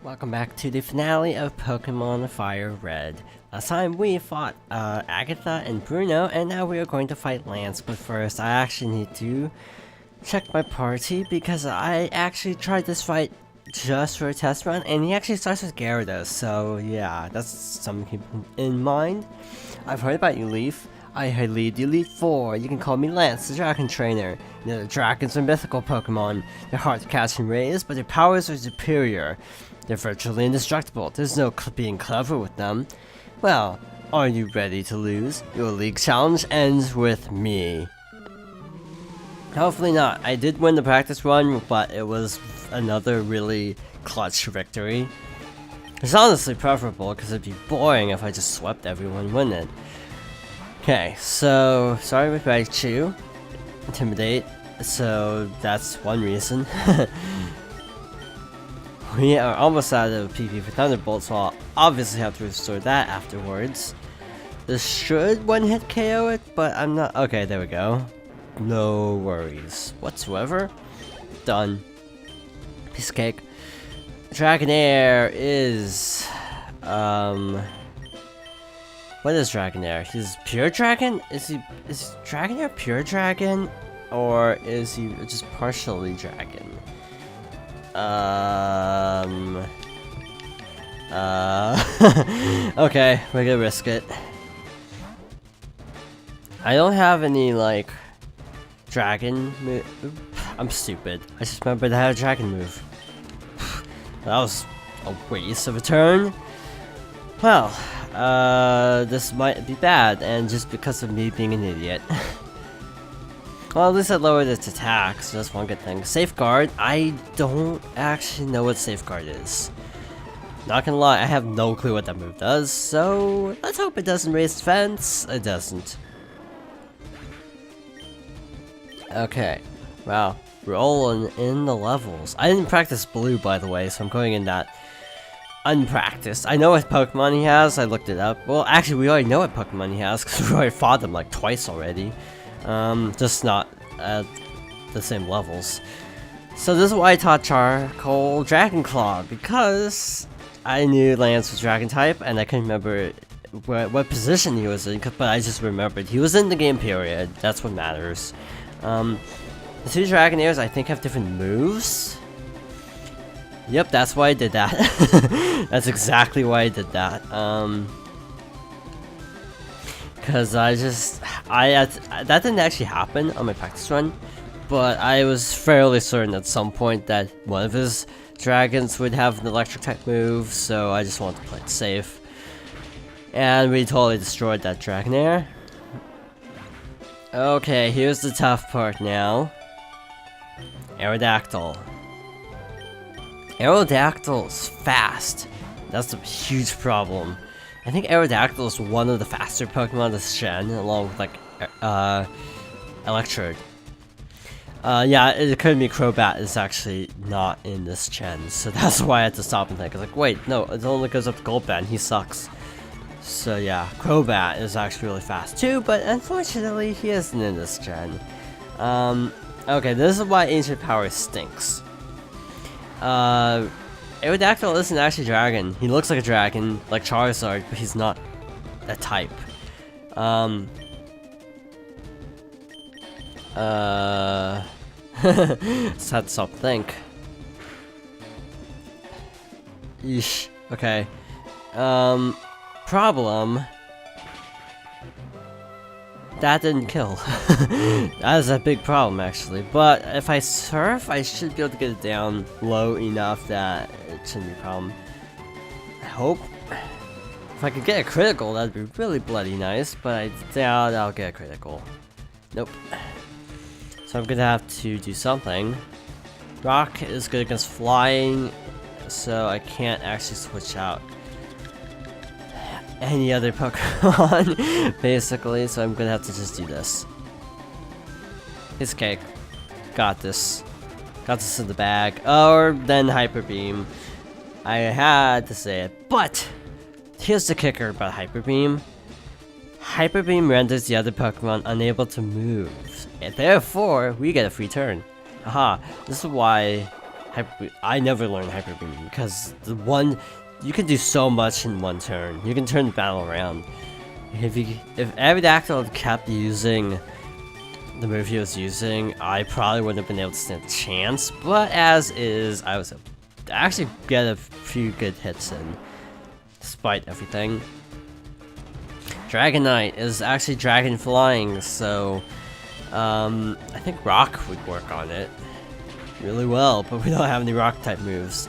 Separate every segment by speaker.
Speaker 1: Welcome back to the finale of Pokemon FireRed. Last time we fought Agatha and Bruno, and now we are going to fight Lance. But first, I actually need to check my party because I actually tried this fight just for a test run, and he actually starts with Gyarados. So yeah, that's something to keep in mind. I've heard about you, Leaf. I lead Elite 4. You can call me Lance, the Dragon Trainer. You know, the dragons are mythical Pokemon. They're hard to catch and raise, but their powers are superior. They're virtually indestructible. There's no being clever with them. Well, are you ready to lose? Your league challenge ends with me. Hopefully not. I did win the practice run, but it was another really clutch victory. It's honestly preferable because it'd be boring if I just swept everyone winning. Okay, so starting with Raichu, Intimidate, so that's one reason. We are almost out of PP for Thunderbolt, so I'll obviously have to restore that afterwards. This should one-hit KO it, but I'm not. Okay, there we go. No worries whatsoever. Done. Piece of cake. Dragonair is what is Dragonair? He's pure dragon? Is Dragonair pure dragon? Or is he just partially dragon? Okay, we're gonna risk it. I don't have any, like, dragon move. I'm stupid. I just remembered I had a dragon move. That was a waste of a turn. Well, this might be bad, and just because of me being an idiot. Well, at least I lowered its attack, so that's one good thing. Safeguard, I don't actually know what Safeguard is. Not gonna lie, I have no clue what that move does, so let's hope it doesn't raise defense. It doesn't. Okay, wow, rolling in the levels. I didn't practice blue, by the way, so I'm going in that unpracticed. I know what Pokemon he has, I looked it up. Well, actually, we already know what Pokemon he has, because we already fought them like twice already. Just not at the same levels. So this is why I taught Charcoal Dragon Claw, because I knew Lance was Dragon type, and I couldn't remember what position he was in, but I just remembered he was in the game period. That's what matters. The two Dragonairs I think have different moves. Yep, that's why I did that. That's exactly why I did that. Because that didn't actually happen on my practice run, but I was fairly certain at some point that one of his dragons would have an electric type move, so I just wanted to play it safe. And we totally destroyed that Dragonair. Okay, here's the tough part now. Aerodactyl. Aerodactyl is fast. That's a huge problem. I think Aerodactyl is one of the faster Pokemon this gen, along with, like, Electrode. Yeah, it occurred to me Crobat is actually not in this gen, so that's why I had to stop and think. I was like, wait, no, it only goes up to Goldbat, he sucks. So yeah, Crobat is actually really fast too, but unfortunately, he isn't in this gen. Okay, this is why Ancient Power stinks. Aerodactyl isn't actually dragon. He looks like a dragon, like Charizard, but he's not a type. Just had to stop and think. Yeesh. Okay. Problem. That didn't kill. That is a big problem, actually. But if I surf, I should be able to get it down low enough that it shouldn't be a problem. I hope. If I could get a critical, that'd be really bloody nice, but I doubt I'll get a critical. Nope. So I'm gonna have to do something. Rock is good against flying, so I can't actually switch out any other Pokemon, basically, so I'm gonna have to just do this. It's cake. Got this. Got this in the bag. Or then Hyper Beam. I had to say it, but here's the kicker about Hyper Beam. Hyper Beam renders the other Pokemon unable to move, and therefore we get a free turn. Aha, this is why I never learned Hyper Beam because you can do so much in one turn. You can turn the battle around. If Aerodactyl had kept using the move he was using, I probably wouldn't have been able to stand a chance. But as is, I was able to actually get a few good hits in, despite everything. Dragonite is actually dragon flying, so I think Rock would work on it really well, but we don't have any Rock type moves.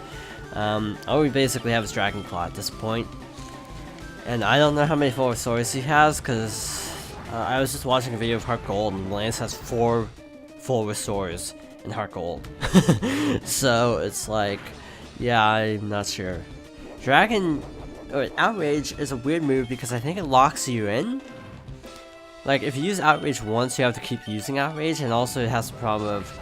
Speaker 1: All we basically have is Dragon Claw at this point. And I don't know how many full restores he has, because I was just watching a video of Heart Gold, and Lance has 4 full restores in Heart Gold. So it's like, yeah, I'm not sure. Outrage is a weird move because I think it locks you in. Like, if you use Outrage once, you have to keep using Outrage, and also it has the problem of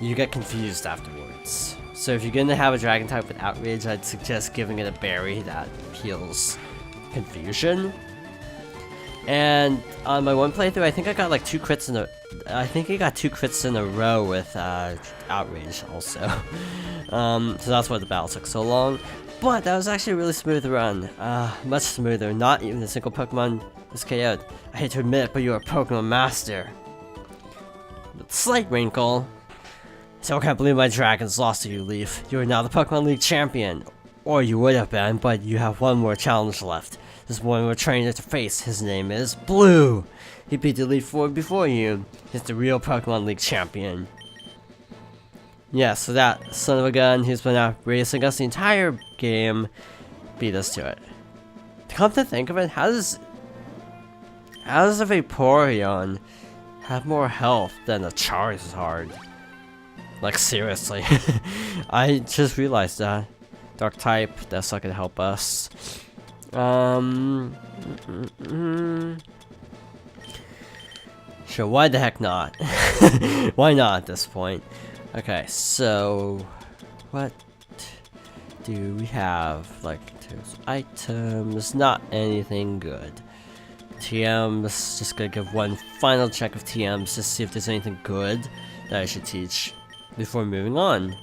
Speaker 1: you get confused afterwards. So if you're gonna have a Dragon type with Outrage, I'd suggest giving it a berry that heals confusion. And on my one playthrough, I think I got like 2 crits in a... I think he got 2 crits in a row with Outrage also. So that's why the battle took so long. But that was actually a really smooth run. Much smoother. Not even a single Pokemon was KO'd. I hate to admit it, but you're a Pokemon master. With slight wrinkle. So I can't believe my dragons lost to you, Leaf. You are now the Pokemon League champion. Or you would have been, but you have one more challenge left. There's one more trainer to face. His name is Blue. He beat the Elite Four before you. He's the real Pokemon League champion. Yeah, so that son of a gun who's been out racing us the entire game beat us to it. Come to think of it, how does a Vaporeon have more health than a Charizard? Like, seriously. I just realized that. Dark type, that's not gonna help us. Sure, why the heck not? Why not at this point? Okay, so what do we have? Like, there's items, not anything good. TMs, just gonna give one final check of TMs to see if there's anything good that I should teach before moving on.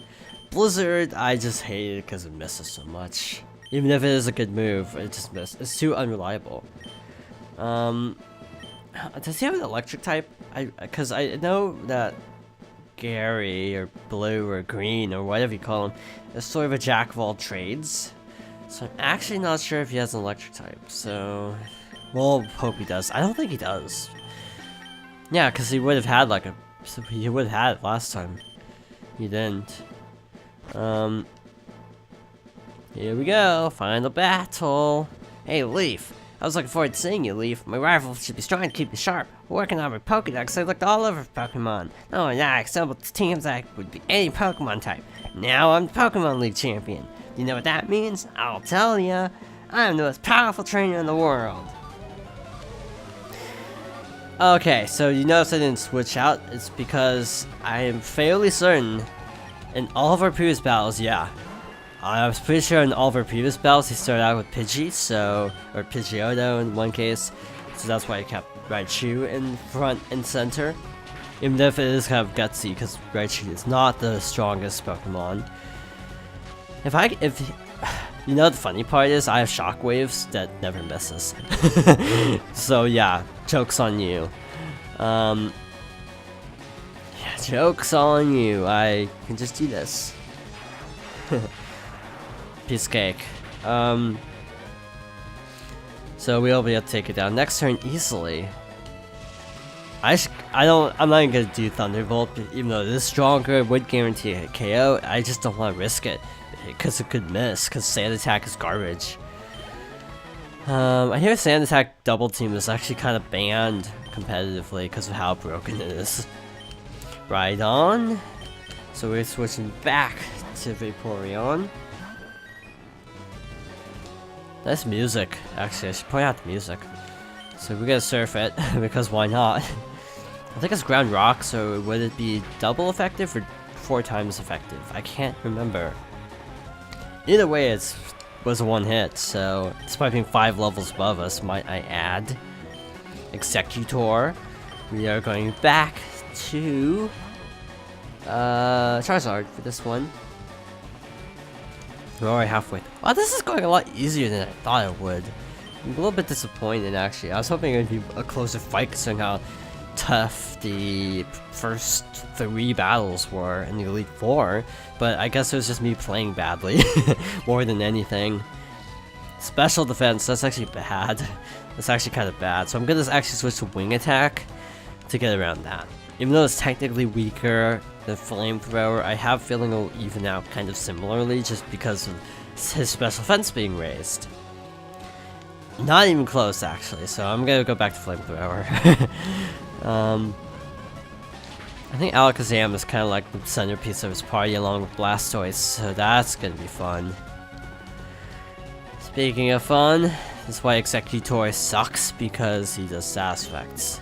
Speaker 1: Blizzard, I just hate it because it misses so much. Even if it is a good move, it just misses. It's too unreliable. Does he have an electric type? Because I know that Gary, or Blue, or Green, or whatever you call him, is sort of a jack of all trades. So I'm actually not sure if he has an electric type, so... we'll hope he does. I don't think he does. Yeah, because he would have had like a... so he would have had it last time. He didn't. Here we go, final battle. Hey, Leaf. I was looking forward to seeing you, Leaf. My rifle should be strong to keep me sharp. Working on my Pokédex, I looked all over Pokemon. Oh, and I assembled teams that would be any Pokemon type. Now I'm the Pokemon League champion. Do you know what that means? I'll tell ya. I'm the most powerful trainer in the world. Okay, so you notice I didn't switch out. It's because I am fairly certain in all of our previous battles, yeah. I was pretty sure in all of our previous battles he started out with Pidgey, so... or Pidgeotto in one case. So that's why I kept Raichu in front and center. Even if it is kind of gutsy, because Raichu is not the strongest Pokemon. If you know the funny part is, I have Shockwaves that never misses. So yeah, joke's on you. Yeah, joke's on you. I can just do this. Piece of cake. So we'll be able to take it down next turn easily. I'm not even gonna do Thunderbolt, even though it is stronger, it would guarantee a KO. I just don't want to risk it, because it could miss, because Sand Attack is garbage. I hear Sand Attack Double Team is actually kind of banned competitively because of how broken it is. Right on. So we're switching back to Vaporeon. Nice music, actually. I should point out the music. So we're gonna surf it, because why not? I think it's ground rock, so would it be double effective or 4 times effective? I can't remember. Either way, it was a one hit, so despite being 5 levels above us, might I add. Executor. We are going back to Charizard for this one. We're already halfway. Wow, this is going a lot easier than I thought it would. I'm a little bit disappointed, actually. I was hoping it would be a closer fight, considering how tough the first 3 battles were in the Elite Four, but I guess it was just me playing badly more than anything. Special defense, that's actually bad. That's actually kind of bad, so I'm gonna actually switch to wing attack to get around that. Even though it's technically weaker than flamethrower, I have a feeling it'll even out kind of similarly just because of his special defense being raised. Not even close, actually, so I'm gonna go back to flamethrower. I think Alakazam is kind of like the centerpiece of his party along with Blastoise, so that's gonna be fun. Speaking of fun, this is why Executor sucks, because he does sass effects.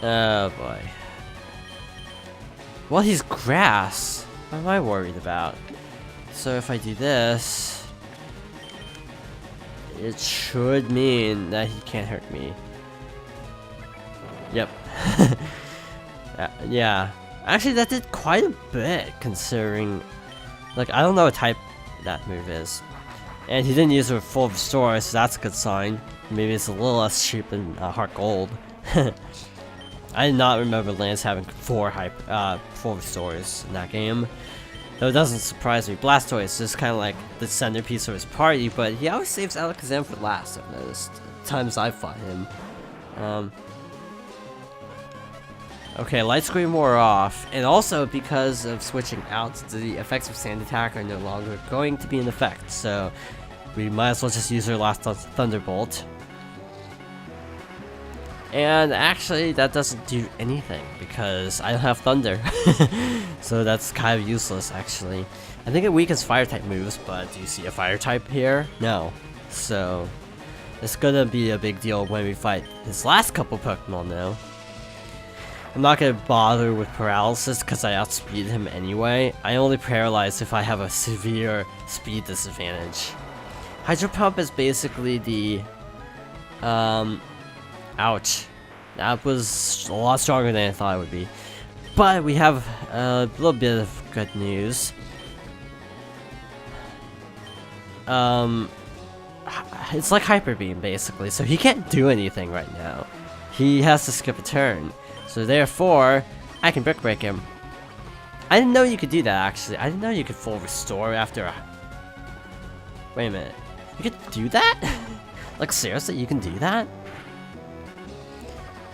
Speaker 1: Oh boy. Well, he's grass. What am I worried about? So if I do this, it should mean that he can't hurt me. Yep. Yeah. Actually, that did quite a bit, considering... Like, I don't know what type that move is. And he didn't use it with full restore, so that's a good sign. Maybe it's a little less cheap than Heart Gold. I did not remember Lance having 4 full restores in that game. Though it doesn't surprise me. Blastoise is kind of like the centerpiece of his party, but he always saves Alakazam for last, I've noticed. Times I've fought him. Okay, light screen wore off, and also because of switching out, the effects of Sand Attack are no longer going to be in effect, so we might as well just use our last Thunderbolt. And actually, that doesn't do anything, because I don't have Thunder. So that's kind of useless, actually. I think it weakens Fire-type moves, but do you see a Fire-type here? No. So, it's gonna be a big deal when we fight his last couple Pokemon, though. I'm not gonna bother with paralysis because I outspeed him anyway. I only paralyze if I have a severe speed disadvantage. Hydro Pump is basically the... Ouch. That was a lot stronger than I thought it would be. But we have a little bit of good news. It's like Hyper Beam, basically, so he can't do anything right now. He has to skip a turn. So therefore, I can Brick Break him. I didn't know you could do that, actually. I didn't know you could full restore after a... Wait a minute. You could do that? Like, seriously, you can do that?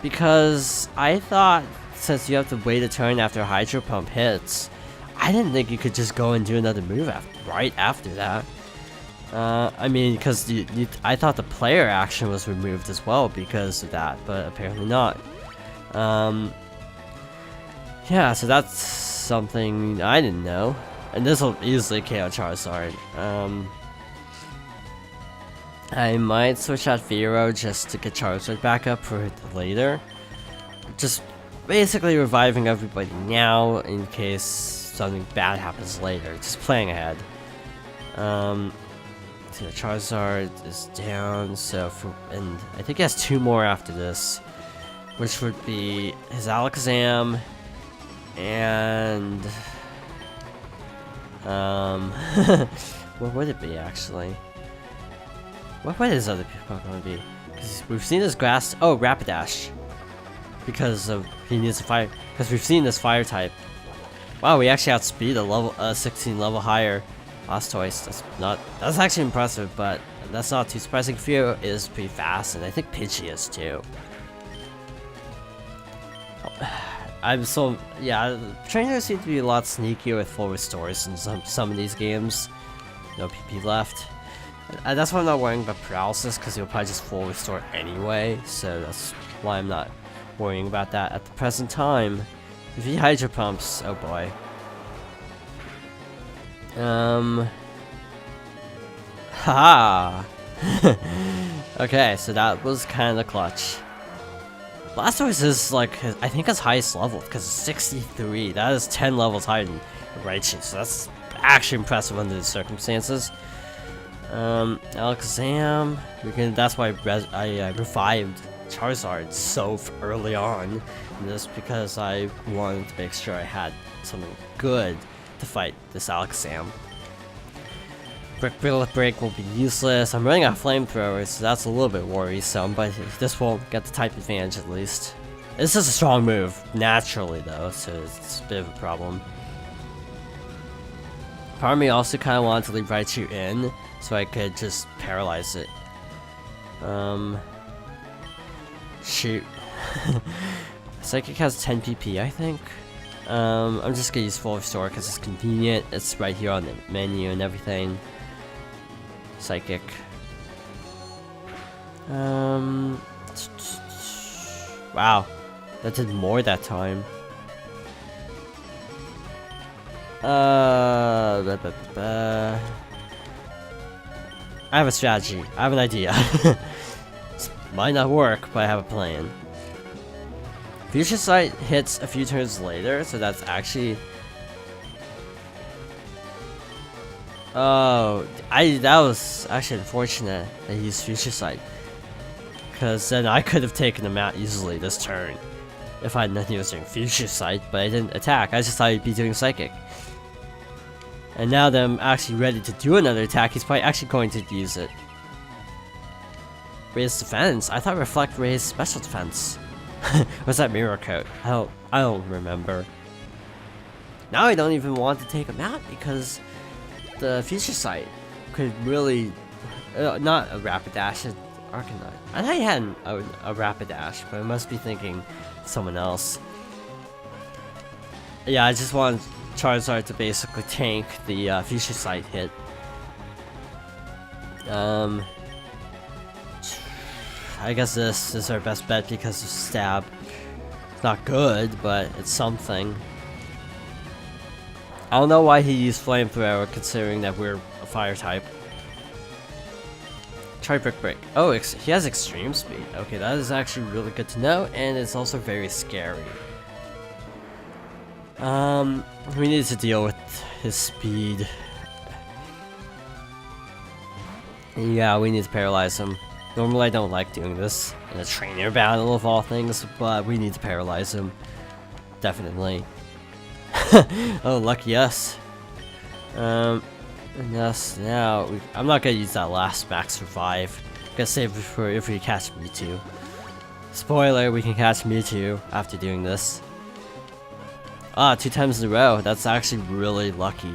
Speaker 1: Because I thought, since you have to wait a turn after a Hydro Pump hits, I didn't think you could just go and do another move right after that. I mean, because I thought the player action was removed as well because of that, but apparently not. Yeah, so that's something I didn't know. And this will easily KO Charizard. I might switch out FireRed just to get Charizard back up for later. Just basically reviving everybody now in case something bad happens later. Just playing ahead. So Charizard is down, so and I think he has 2 more after this. Which would be his Alakazam, and what would it be actually? What would his other Pokemon be? Because we've seen this grass. Oh, Rapidash, because of he needs a fire. Because we've seen this fire type. Wow, we actually outspeed a level 16 level higher Blastoise. That's actually impressive, but that's not too surprising. Fear is pretty fast, and I think Pidgey is too. Yeah, trainers seem to be a lot sneakier with full restores in some of these games. No PP left. That's why I'm not worrying about paralysis, because he'll probably just full restore anyway, so that's why I'm not worrying about that at the present time. If he Hydro Pumps, oh boy. Haha! Okay, so that was kinda clutch. Blastoise is like, I think his highest level, because it's 63. That is 10 levels higher than Raichu, so that's actually impressive under the circumstances. Alakazam, that's why I revived Charizard so early on, just because I wanted to make sure I had something good to fight this Alakazam. Brick Break will be useless. I'm running out of flamethrowers, so that's a little bit worrisome, but this won't get the type advantage at least. This is a strong move, naturally though, so it's a bit of a problem. Part of me also kind of wanted to leave Raichu in, so I could just paralyze it. Shoot. Psychic has 10 PP, I think. I'm just gonna use Full Restore because it's convenient. It's right here on the menu and everything. Psychic. Wow, that did more that time. I have a strategy. I have an idea. Might not work, but I have a plan. Future Sight hits a few turns later, so that's actually... Oh, that was actually unfortunate that he used Future Sight. Because then I could have taken him out easily this turn. If I had known he was doing Future Sight, but I didn't attack. I just thought he'd be doing Psychic. And now that I'm actually ready to do another attack, he's probably actually going to use it. Raise defense? I thought Reflect raised special defense. What's that mirror coat? I don't remember. Now I don't even want to take him out because the Future Sight could really... not a Rapidash, an Arcanine. I thought he had a Rapidash, but I must be thinking someone else. Yeah, I just want Charizard to basically tank the Future Sight hit. I guess this is our best bet because of Stab. It's not good, but it's something. I don't know why he used Flamethrower considering that we're a fire type. Try Brick Break. Oh, he has extreme speed. Okay, that is actually really good to know, and it's also very scary. We need to deal with his speed. Yeah, we need to paralyze him. Normally I don't like doing this in a trainer battle of all things, but we need to paralyze him. Definitely. Oh, lucky us. Yes, now I'm not gonna use that last Max Survive. I'm gonna save it for if we catch Mewtwo. Spoiler, we can catch Mewtwo after doing this. Ah, 2 times in a row. That's actually really lucky.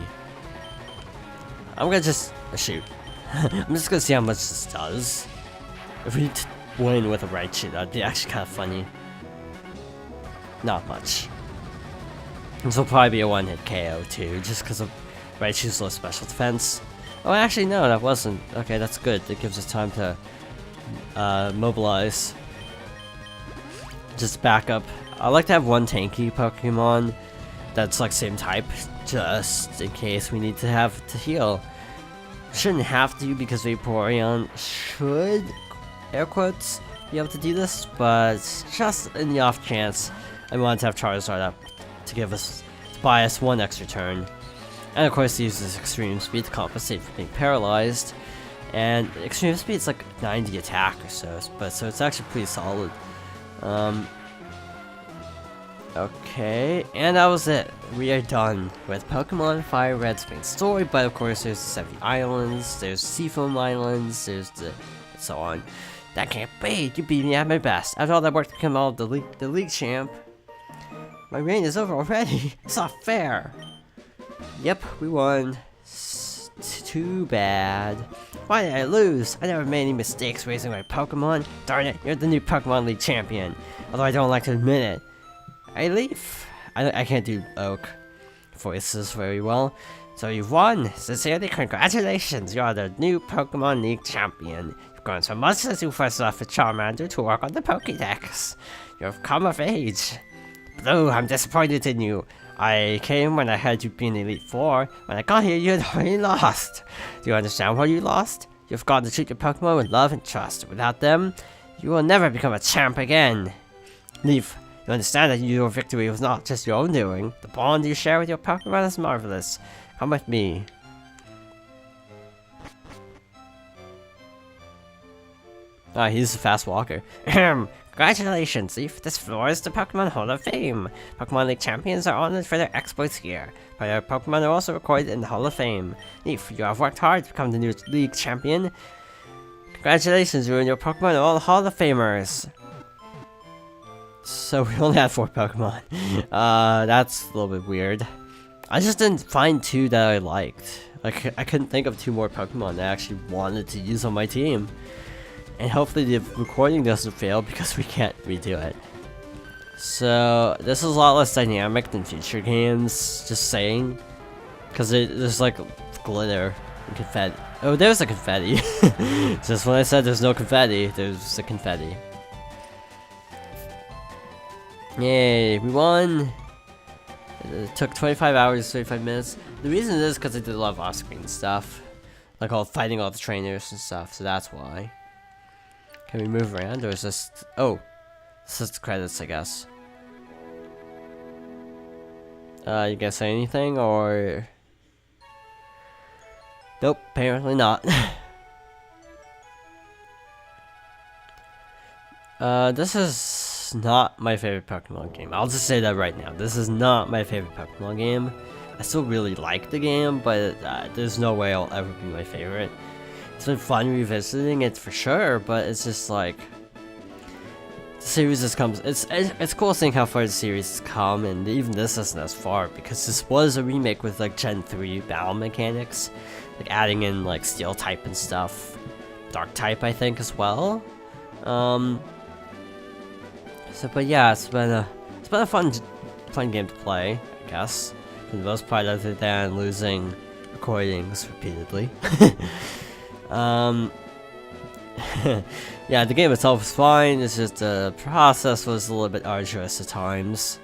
Speaker 1: I'm gonna just shoot. I'm just gonna see how much this does. If we win with a Raichu, that'd be actually kind of funny. Not much. This will probably be a one-hit KO too, just because of Raichu's low special defense. Oh, actually no, that wasn't. Okay, that's good. That gives us time to mobilize. Just back up. I like to have one tanky Pokemon that's like same type, just in case we need to have to heal. Shouldn't have to because Vaporeon should, air quotes, be able to do this, but just in the off chance, I want to have Charizard up to buy us one extra turn. And of course he uses extreme speed to compensate for being paralyzed. And extreme speed is like 90 attack or so, but so it's actually pretty solid. Okay, and that was it. We are done with Pokemon FireRed's main story, but of course there's the 70 Islands, there's Seafoam Islands, there's the... and so on. That can't be! You beat me at my best. After all that work to become all the league champ. My reign is over already. It's not fair. Yep, we won. Too bad. Why did I lose? I never made any mistakes raising my Pokemon. Darn it, you're the new Pokemon League champion. Although I don't like to admit it. I leave. I can't do Oak voices very well. So you've won. Sincerely, congratulations. You are the new Pokemon League champion. You've grown so much since you first left with Charmander to work on the Pokédex. You have come of age. Blue, I'm disappointed in you. I came when I had you be in Elite Four. When I got here, you had already lost. Do you understand why you lost? You've got to treat your Pokemon with love and trust. Without them, you will never become a champ again. Leaf, you understand that your victory was not just your own doing. The bond you share with your Pokemon is marvelous. Come with me. Ah, he's a fast walker. Congratulations, Leaf. This floor is the Pokemon Hall of Fame. Pokemon League champions are honored for their exploits here. But their Pokemon are also recorded in the Hall of Fame. Leaf, you have worked hard to become the new League champion. Congratulations, you and your Pokemon are all Hall of Famers. So we only had 4 Pokemon. That's a little bit weird. I just didn't find 2 that I liked. Like, I couldn't think of 2 more Pokemon that I actually wanted to use on my team. And hopefully the recording doesn't fail because we can't redo it. So, this is a lot less dynamic than future games, just saying. Because there's like glitter and confetti. Oh, there's a confetti. Just when I said there's no confetti, there's a confetti. Yay, we won! It took 25 hours, 35 minutes. The reason is because I did a lot of off-screen stuff. Like fighting all the trainers and stuff, so that's why. Can we move around, or is this... Oh, this is the credits, I guess. You gonna say anything, or... Nope, apparently not. This is not my favorite Pokemon game. I'll just say that right now. This is not my favorite Pokemon game. I still really like the game, but there's no way it'll ever be my favorite. It's been fun revisiting it for sure, but it's just like the series just comes. It's cool seeing how far the series has come, and even this isn't as far because this was a remake with like Gen 3 battle mechanics, like adding in like Steel type and stuff, Dark type I think as well. But yeah, it's been a fun game to play, I guess, for the most part, other than losing recordings repeatedly. Yeah, the game itself is fine. It's just the process was a little bit arduous at times.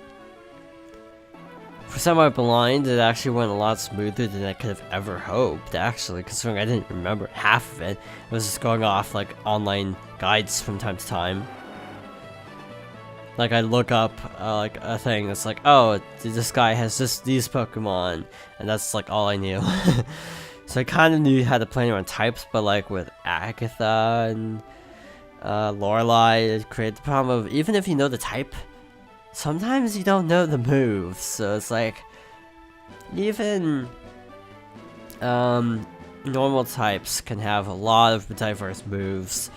Speaker 1: For semi-blind, it actually went a lot smoother than I could have ever hoped, actually, considering I didn't remember half of it. I was just going off like online guides from time to time. Like, I look up like a thing that's like, oh, this guy has these Pokemon, and that's like all I knew. So I kind of knew how to play around types, but like with Agatha and Lorelei, it created the problem of even if you know the type, sometimes you don't know the moves. So it's like even normal types can have a lot of diverse moves.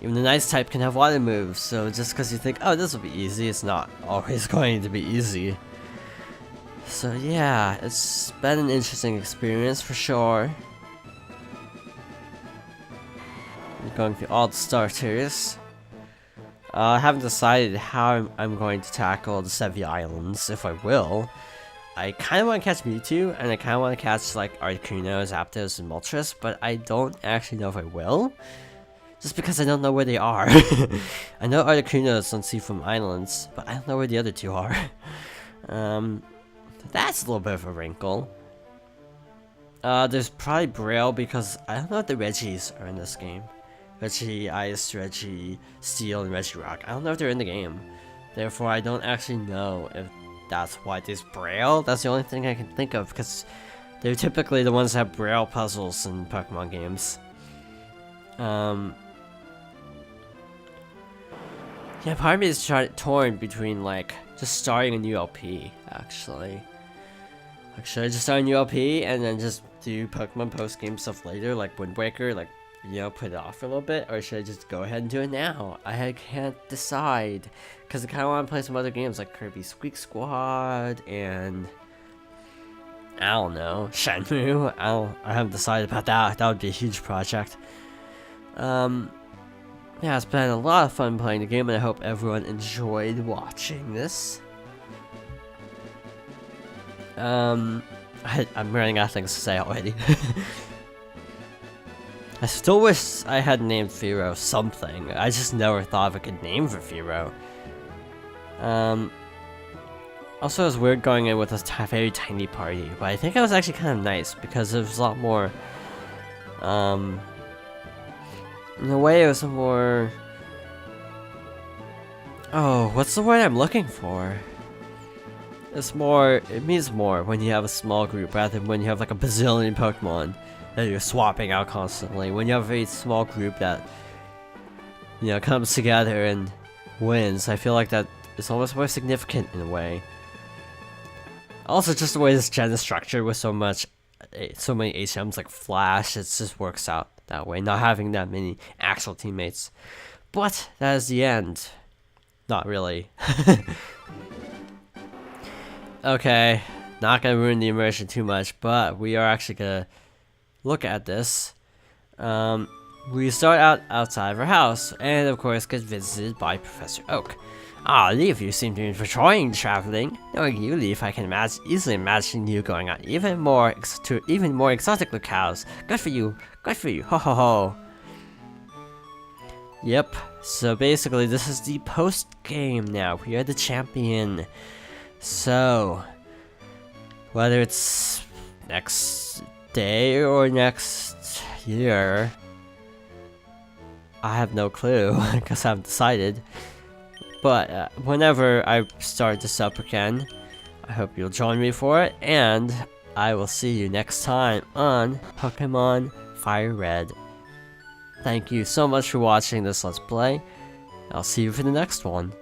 Speaker 1: Even the nice type can have a lot of moves. So just because you think, oh, this will be easy, it's not always going to be easy. So yeah, it's been an interesting experience for sure. I'm going through all the starters. I haven't decided how I'm going to tackle the Seafoam Islands, if I will. I kind of want to catch Mewtwo, and I kind of want to catch like Articuno, Zapdos, and Moltres, but I don't actually know if I will. Just because I don't know where they are. I know Articuno is on Seafoam Islands, but I don't know where the other 2 are. That's a little bit of a wrinkle. There's probably Braille because I don't know if the Reggies are in this game. Reggie Ice, Reggie Steel, and Reggie Rock. I don't know if they're in the game. Therefore, I don't actually know if that's why there's Braille. That's the only thing I can think of because they're typically the ones that have Braille puzzles in Pokemon games. Yeah, part of me is torn between like just starting a new LP, actually. Like, should I just start a new LP and then just do Pokemon post-game stuff later, like Wind Waker, like, you know, put it off for a little bit? Or should I just go ahead and do it now? I can't decide, because I kind of want to play some other games, like Kirby Squeak Squad, and I don't know, Shenmue. I haven't decided about that. That would be a huge project. Yeah, it's been a lot of fun playing the game, and I hope everyone enjoyed watching this. I'm running out of things to say already. I still wish I had named Firo something. I just never thought of a good name for Firo. Also, it was weird going in with this very tiny party, but I think it was actually kind of nice because it was a lot more, in a way it was more... Oh, what's the word I'm looking for? It's more, it means more when you have a small group rather than when you have like a bazillion Pokemon that you're swapping out constantly. When you have a very small group that, you know, comes together and wins. I feel like that is almost more significant in a way. Also, just the way this gen is structured with so many HMs like Flash, it just works out that way, not having that many actual teammates. But that is the end. Not really. Okay, not gonna ruin the immersion too much, but we are actually gonna look at this. We start out outside of our house, and of course get visited by Professor Oak. Ah, Leaf, you seem to be enjoying traveling. Knowing you, Leaf, I can easily imagine you going on even more exotic locales. Good for you, ho ho ho. Yep, so basically this is the post-game now. We are the champion. So, whether it's next day or next year, I have no clue, because I haven't decided. But whenever I start this up again, I hope you'll join me for it, and I will see you next time on Pokemon FireRed. Thank you so much for watching this Let's Play. I'll see you for the next one.